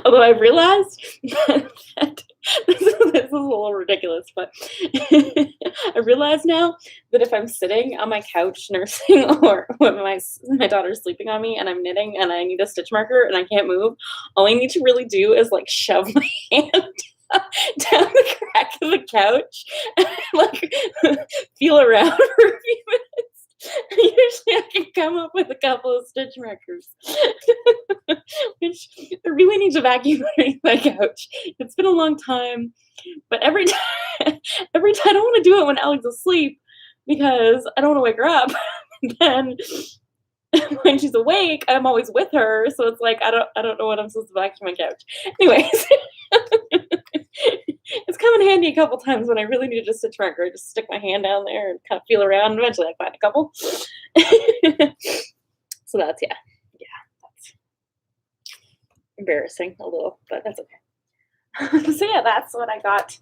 Although I've realized that this is a little ridiculous, but I realize now that if I'm sitting on my couch nursing or when my daughter's sleeping on me and I'm knitting and I need a stitch marker and I can't move, all I need to really do is like shove my hand down the crack of the couch and like feel around for a few minutes. Usually I can come up with a couple of stitch markers, which I really need to vacuum underneath my couch. It's been a long time, but every time I don't want to do it when Alex is asleep because I don't want to wake her up. Then when she's awake, I'm always with her, so it's like I don't know what I'm supposed to vacuum my couch. Anyways, it's come in handy a couple times when I really need a stitch marker. I just stick my hand down there and kind of feel around. And eventually, I find a couple. So that's that's embarrassing a little, but that's okay. So yeah, that's what I got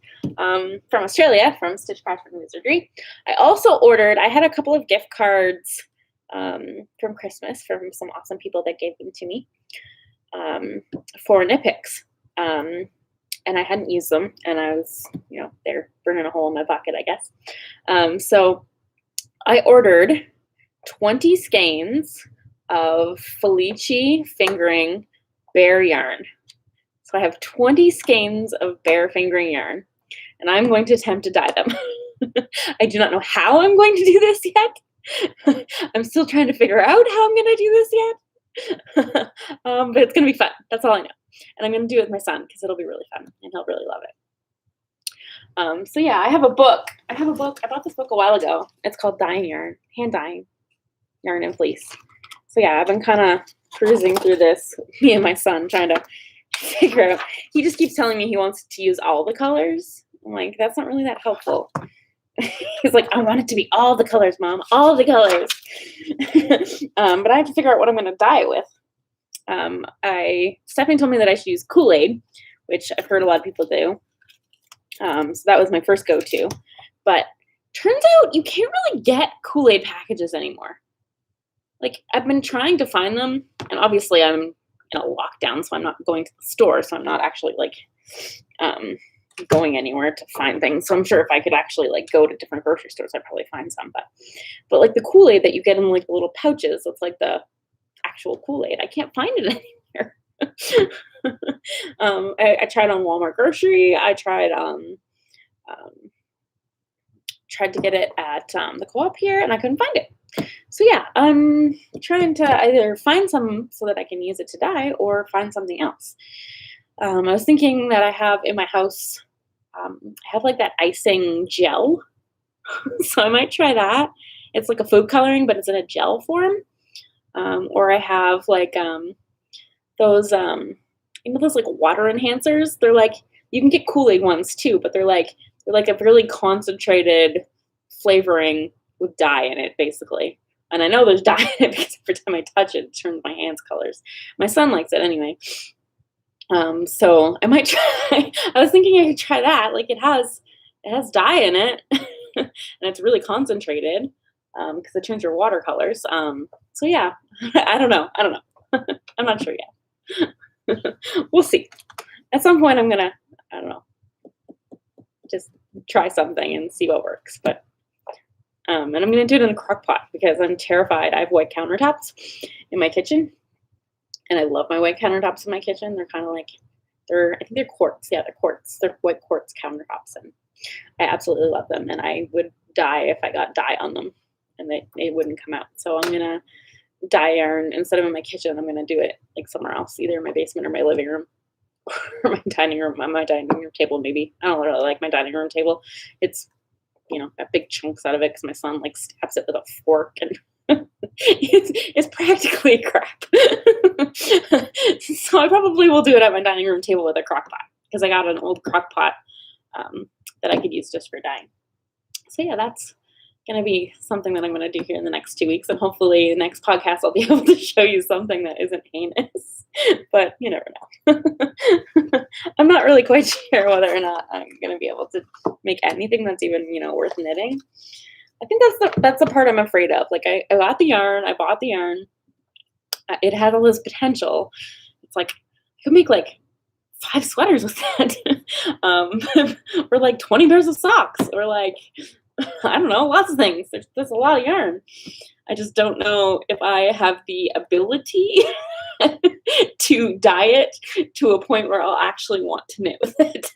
from Australia from Stitch Passion Wizardry. I also ordered. I had a couple of gift cards from Christmas from some awesome people that gave them to me for knit picks. And I hadn't used them, and I was, they're burning a hole in my pocket, I guess. So I ordered 20 skeins of Felici fingering bear yarn. So I have 20 skeins of bear fingering yarn, and I'm going to attempt to dye them. I do not know how I'm going to do this yet. I'm still trying to figure out how I'm going to do this yet. But it's going to be fun. That's all I know. And I'm going to do it with my son because it'll be really fun and he'll really love it. So yeah, I have a book. I bought this book a while ago. It's called Dyeing Yarn, Hand Dyeing Yarn and Fleece. So yeah, I've been kind of cruising through this, me and my son, trying to figure out. He just keeps telling me he wants to use all the colors. I'm like, that's not really that helpful. He's like, I want it to be all the colors, Mom, all the colors. But I have to figure out what I'm going to dye it with. Stephanie told me that I should use Kool-Aid, which I've heard a lot of people do. So that was my first go-to. But turns out you can't really get Kool-Aid packages anymore. Like, I've been trying to find them, and obviously I'm in a lockdown, so I'm not going to the store, so I'm not actually, like, going anywhere to find things. So I'm sure if I could actually, like, go to different grocery stores, I'd probably find some. But like, the Kool-Aid that you get in, like, little pouches, it's like the actual Kool-Aid. I can't find it anywhere. I tried on Walmart grocery. I tried to get it at the co-op here, and I couldn't find it. So yeah, I'm trying to either find some so that I can use it to dye or find something else. I was thinking that I have in my house, I have like that icing gel. So I might try that. It's like a food coloring, but it's in a gel form. Or I have like those those like water enhancers. They're like, you can get Kool-Aid ones too, but they're like a really concentrated flavoring with dye in it, basically. And I know there's dye in it because every time I touch it, it turns my hands colors. My son likes it anyway. So I might try. I was thinking I could try that. Like, it has dye in it, and it's really concentrated because it turns your watercolors. So yeah, I don't know. I'm not sure yet. We'll see. At some point, I'm gonna, I don't know, just try something and see what works. But and I'm gonna do it in a crock pot because I'm terrified. I have white countertops in my kitchen, And I love my white countertops in my kitchen. They're kind of like, I think they're quartz. Yeah, they're quartz. They're white quartz countertops. And I absolutely love them. And I would die if I got dye on them and they wouldn't come out. So I'm going to dye iron instead of in my kitchen. I'm going to do it like somewhere else, either in my basement or my living room or my dining room, on my dining room table. Maybe I don't really like my dining room table. It's, got big chunks out of it because my son like stabs it with a fork and it's practically crap. So I probably will do it at my dining room table with a crock pot because I got an old crock pot that I could use just for dyeing. So yeah, that's going to be something that I'm going to do here in the next 2 weeks. And hopefully the next podcast, I'll be able to show you something that isn't heinous, but you never know. I'm not really quite sure whether or not I'm going to be able to make anything that's even, worth knitting. I think that's the part I'm afraid of. Like I bought the yarn. It had all this potential. It's like, I could make like 5 sweaters with that. Or like 20 pairs of socks, or like, I don't know, lots of things. There's a lot of yarn. I just don't know if I have the ability to dye it to a point where I'll actually want to knit with it.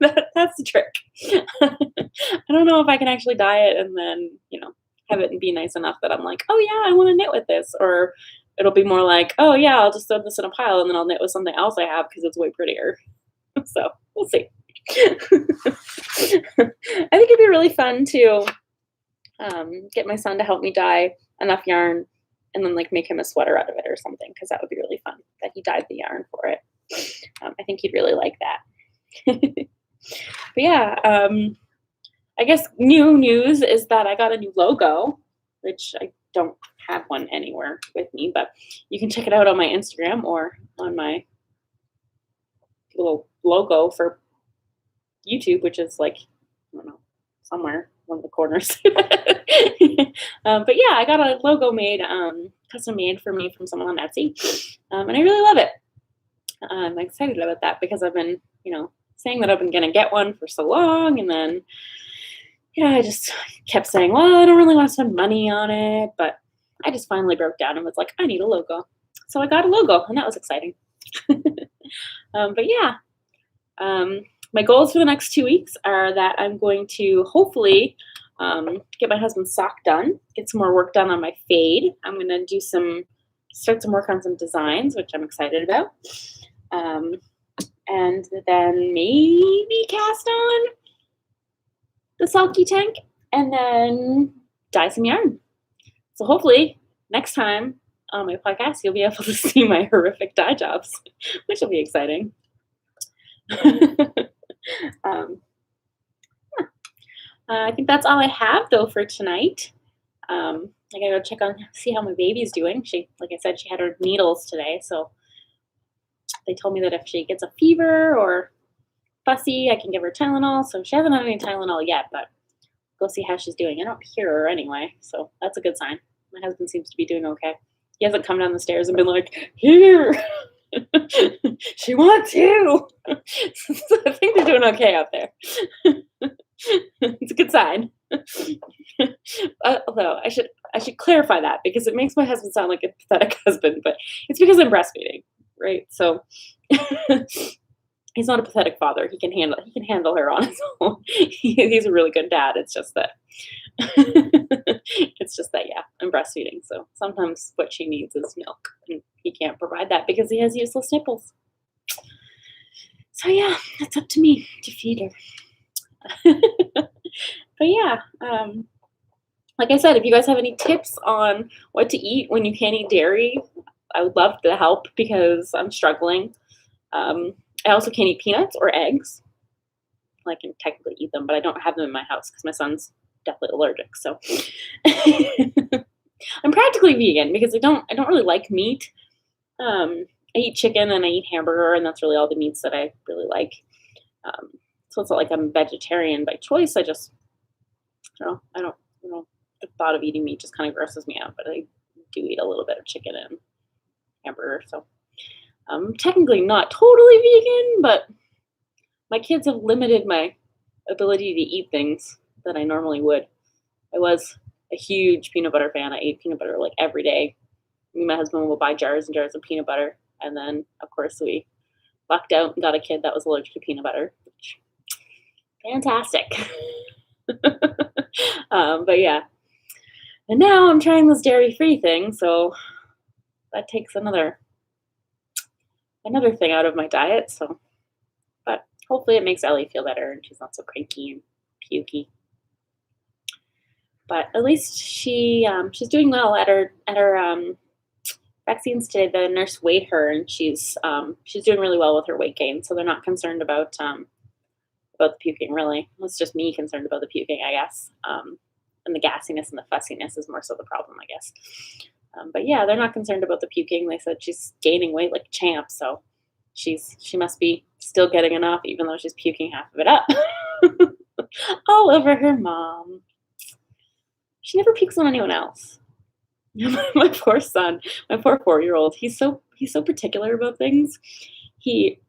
That's the trick. I don't know if I can actually dye it and then, have it be nice enough that I'm like, oh yeah, I want to knit with this. Or it'll be more like, oh yeah, I'll just throw this in a pile and then I'll knit with something else I have because it's way prettier. So we'll see. I think it'd be really fun to get my son to help me dye enough yarn and then like make him a sweater out of it or something, because that would be really fun that he dyed the yarn for it. I think he'd really like that. But yeah, I guess new news is that I got a new logo, which I don't have one anywhere with me, but you can check it out on my Instagram or on my little logo for YouTube, which is like, I don't know, somewhere one of the corners. But yeah, I got a logo made, custom made for me from someone on Etsy. And I really love it. I'm excited about that because I've been, saying that I've been going to get one for so long. And then, I just kept saying, well, I don't really want to spend money on it. But I just finally broke down and was like, I need a logo. So I got a logo, and that was exciting. But yeah, my goals for the next 2 weeks are that I'm going to hopefully get my husband's sock done, get some more work done on my fade. I'm going to start some work on some designs, which I'm excited about. And then maybe cast on the sulky tank and then dye some yarn. So hopefully next time on my podcast, you'll be able to see my horrific dye jobs, which will be exciting. I think that's all I have though for tonight. I gotta go see how my baby's doing. Like I said, she had her needles today, so they told me that if she gets a fever or fussy, I can give her Tylenol. So she hasn't had any Tylenol yet, but go see how she's doing. I don't hear her anyway, so that's a good sign. My husband seems to be doing okay. He hasn't come down the stairs and been like, here. She wants you. So I think they're doing okay out there. It's a good sign. Although I should clarify that because it makes my husband sound like a pathetic husband, but it's because I'm breastfeeding, right? So he's not a pathetic father. He can handle her on his own. He's a really good dad. It's just that yeah, I'm breastfeeding. So sometimes what she needs is milk, and he can't provide that because he has useless nipples. So yeah, it's up to me to feed her. But yeah, like I said, if you guys have any tips on what to eat when you can't eat dairy, I would love to help because I'm struggling. I also can't eat peanuts or eggs. Well, I can technically eat them, but I don't have them in my house because my son's definitely allergic. So I'm practically vegan because I don't really like meat. I eat chicken and I eat hamburger, and that's really all the meats that I really like. So it's not like I'm vegetarian by choice. I just, I don't, the thought of eating meat just kind of grosses me out, but I do eat a little bit of chicken and hamburger. So I'm technically not totally vegan, but my kids have limited my ability to eat things that I normally would. I was a huge peanut butter fan. I ate peanut butter like every day me and my husband will buy jars and jars of peanut butter. And then, of course, we lucked out and got a kid that was allergic to peanut butter. Which, fantastic. But yeah. And now I'm trying this dairy-free thing, so that takes another thing out of my diet. So, but hopefully it makes Ellie feel better and she's not so cranky and pukey. But at least she's doing well at her vaccines today. The nurse weighed her and she's doing really well with her weight gain. So they're not concerned about the puking really. It's just me concerned about the puking, I guess. And the gassiness and the fussiness is more so the problem, I guess. But yeah, they're not concerned about the puking. They said she's gaining weight like a champ, so she must be still getting enough, even though she's puking half of it up. All over her mom. She never pukes on anyone else. My poor son, my poor 4-year-old. He's so particular about things. He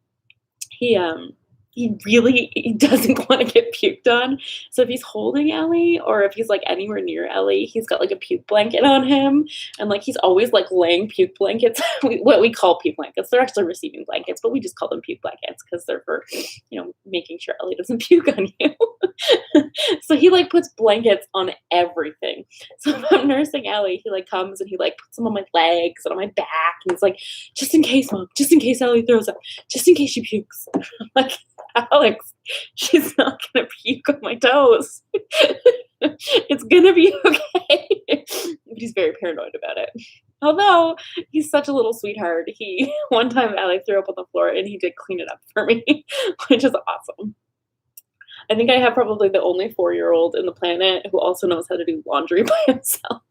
really doesn't want to get puked on. So if he's holding Ellie or if he's like anywhere near Ellie, he's got like a puke blanket on him. And like he's always like laying puke blankets, what we call puke blankets. They're actually receiving blankets, but we just call them puke blankets because they're for, making sure Ellie doesn't puke on you. So he like puts blankets on everything. So if I'm nursing Ellie, he like comes and he like puts them on my legs and on my back. And he's like, just in case, Mom, just in case Ellie throws up, just in case she pukes. I'm like, Alex, she's not going to puke on my toes. It's going to be okay. But he's very paranoid about it. Although he's such a little sweetheart. One time Allie threw up on the floor and he did clean it up for me, which is awesome. I think I have probably the only 4-year-old in the planet who also knows how to do laundry by himself.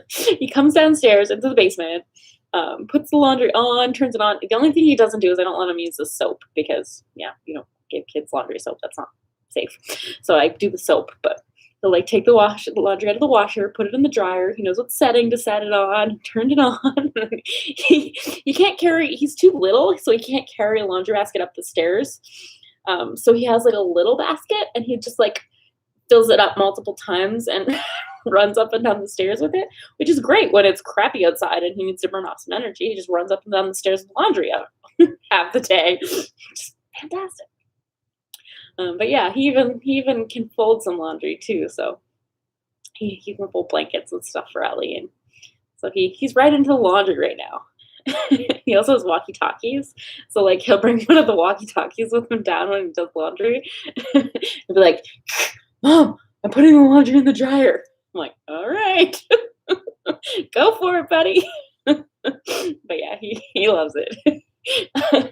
He comes downstairs into the basement, puts the laundry on, turns it on. The only thing he doesn't do is I don't let him use the soap because, you don't give kids laundry soap. That's not safe. So I do the soap, but he'll like take the laundry out of the washer, put it in the dryer. He knows what setting to set it on, turned it on. He can't carry, he's too little, so he can't carry a laundry basket up the stairs. So he has like a little basket and he just like fills it up multiple times and runs up and down the stairs with it, which is great when it's crappy outside and he needs to burn off some energy. He just runs up and down the stairs with laundry out half the day. Just fantastic. But yeah, he even can fold some laundry too. So he can fold blankets and stuff for Ellie. And so he's right into the laundry right now. He also has walkie-talkies. So like he'll bring one of the walkie-talkies with him down when he does laundry. And be like, Mom, I'm putting the laundry in the dryer. I'm like, all right. Go for it, buddy. But yeah, he loves it. I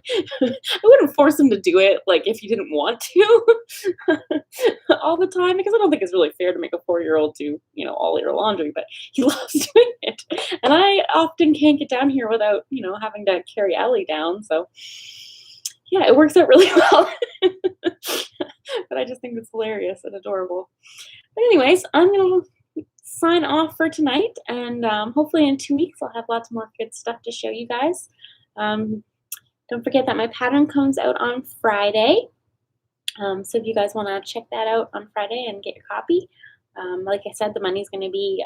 wouldn't force him to do it like if he didn't want to all the time, because I don't think it's really fair to make a 4-year-old do all your laundry, but he loves doing it. And I often can't get down here without having to carry Ellie down, so yeah, it works out really well. But I just think it's hilarious and adorable. But anyways, I'm gonna sign off for tonight, and hopefully in 2 weeks I'll have lots more good stuff to show you guys. Don't forget that my pattern comes out on Friday. So if you guys want to check that out on Friday and get your copy, like I said, the money is going to be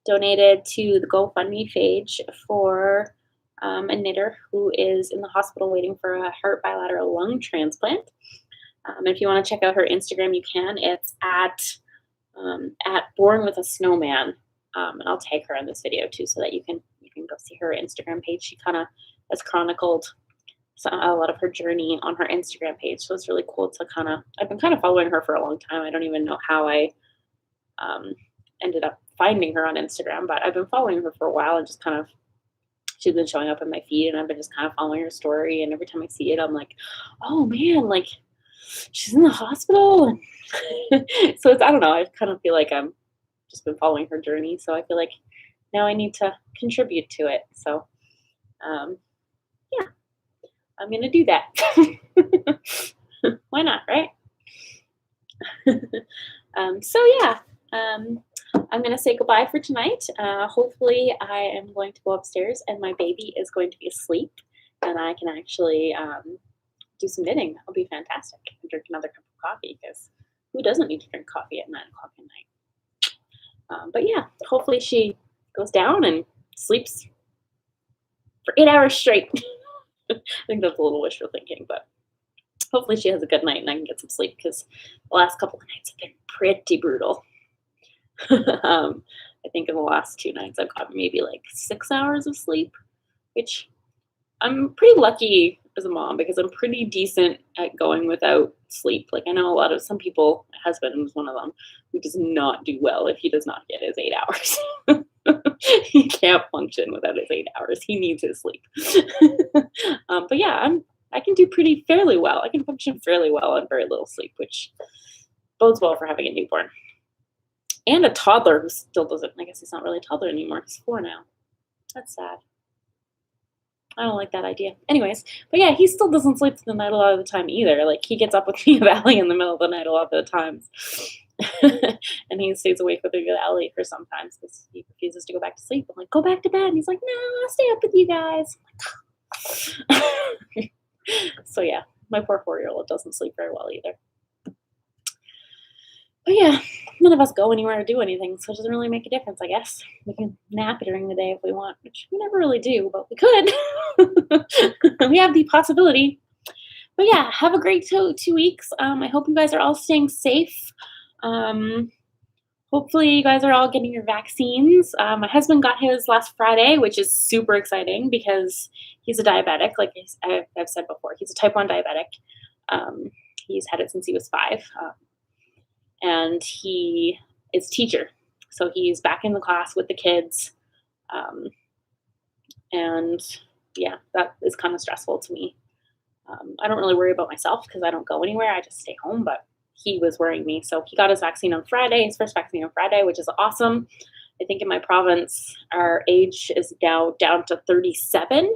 donated to the GoFundMe page for a knitter who is in the hospital waiting for a heart bilateral lung transplant. If you want to check out her Instagram, you can. It's at Born with a Snowman, and I'll tag her in this video too, so that you can go see her Instagram page. She kind of has chronicled a lot of her journey on her Instagram page, so it's really cool to I've been kind of following her for a long time. I don't even know how I ended up finding her on Instagram, but I've been following her for a while and just she's been showing up in my feed, and I've been just kind of following her story, and every time I see it, I'm like, oh man, like she's in the hospital. So I don't know, I kind of feel like I'm just been following her journey, so I feel like now I need to contribute to it. So yeah, I'm gonna do that. Why not, right? So yeah, I'm gonna say goodbye for tonight. Hopefully I am going to go upstairs and my baby is going to be asleep and I can actually do some knitting. That'll be fantastic. And drink another cup of coffee, because who doesn't need to drink coffee at 9 o'clock at night? But yeah, hopefully she goes down and sleeps for 8 hours straight. I think that's a little wishful thinking, but hopefully she has a good night and I can get some sleep because the last couple of nights have been pretty brutal. I think in the last 2 nights I've got maybe like 6 hours of sleep, which I'm pretty lucky as a mom because I'm pretty decent at going without sleep. Like I know some people, my husband was one of them, who does not do well if he does not get his 8 hours. He can't function without his 8 hours. He needs his sleep. But yeah, I can do fairly well. I can function fairly well on very little sleep, which bodes well for having a newborn. And a toddler who still doesn't, I guess he's not really a toddler anymore. He's 4 now. That's sad. I don't like that idea. Anyways, but yeah, he still doesn't sleep through the night a lot of the time either. Like he gets up with me at Allie in the middle of the night a lot of the times. And he stays awake with Allie for sometimes because he refuses to go back to sleep. I'm like, go back to bed. And he's like, no, I'll stay up with you guys. So yeah, my poor 4-year-old doesn't sleep very well either. But yeah, none of us go anywhere or do anything, so it doesn't really make a difference, I guess. We can nap during the day if we want, which we never really do, but we could. We have the possibility. But yeah, have a great 2 weeks. I hope you guys are all staying safe. Hopefully you guys are all getting your vaccines. My husband got his last Friday, which is super exciting because he's a diabetic. Like I've said before, he's a type 1 diabetic. He's had it since he was 5. And he is teacher. So he's back in the class with the kids. And yeah, that is kind of stressful to me. I don't really worry about myself because I don't go anywhere. I just stay home, but he was worrying me. So he got his vaccine on Friday, his first vaccine on Friday, which is awesome. I think in my province, our age is now down to 37.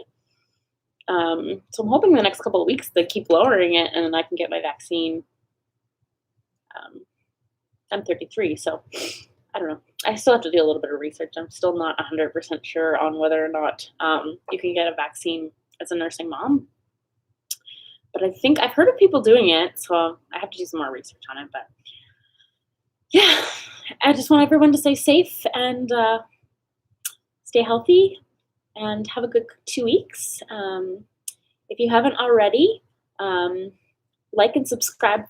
So I'm hoping the next couple of weeks they keep lowering it and then I can get my vaccine. I'm 33, so I don't know. I still have to do a little bit of research. I'm still not 100% sure on whether or not you can get a vaccine as a nursing mom. But I think I've heard of people doing it, so I have to do some more research on it. But yeah, I just want everyone to stay safe and stay healthy and have a good 2 weeks. If you haven't already, like and subscribe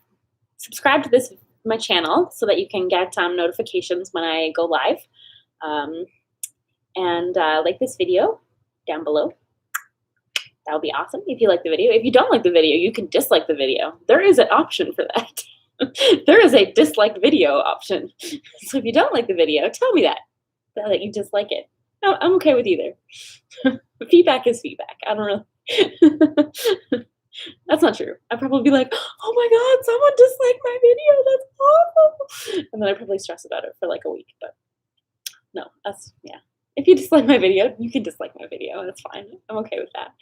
to my channel so that you can get notifications when I go live. And like this video down below. That would be awesome if you like the video. If you don't like the video, you can dislike the video. There is an option for that. There is a dislike video option. So if you don't like the video, tell me that you dislike it. No, I'm okay with either. Feedback is feedback. I don't really. That's not true. I'd probably be like, oh my God, someone disliked my video. That's awful. And then I'd probably stress about it for like a week. But no, yeah. If you dislike my video, you can dislike my video. That's fine. I'm okay with that.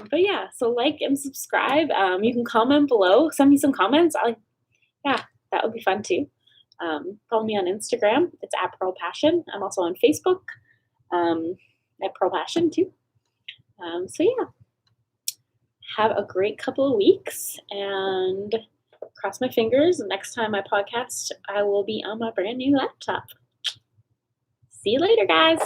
But yeah, so like and subscribe. You can comment below. Send me some comments. Yeah, that would be fun too. Follow me on Instagram. It's at Purl Passion. I'm also on Facebook at Purl Passion too. So yeah. Have a great couple of weeks and cross my fingers. Next time I podcast, I will be on my brand new laptop. See you later, guys.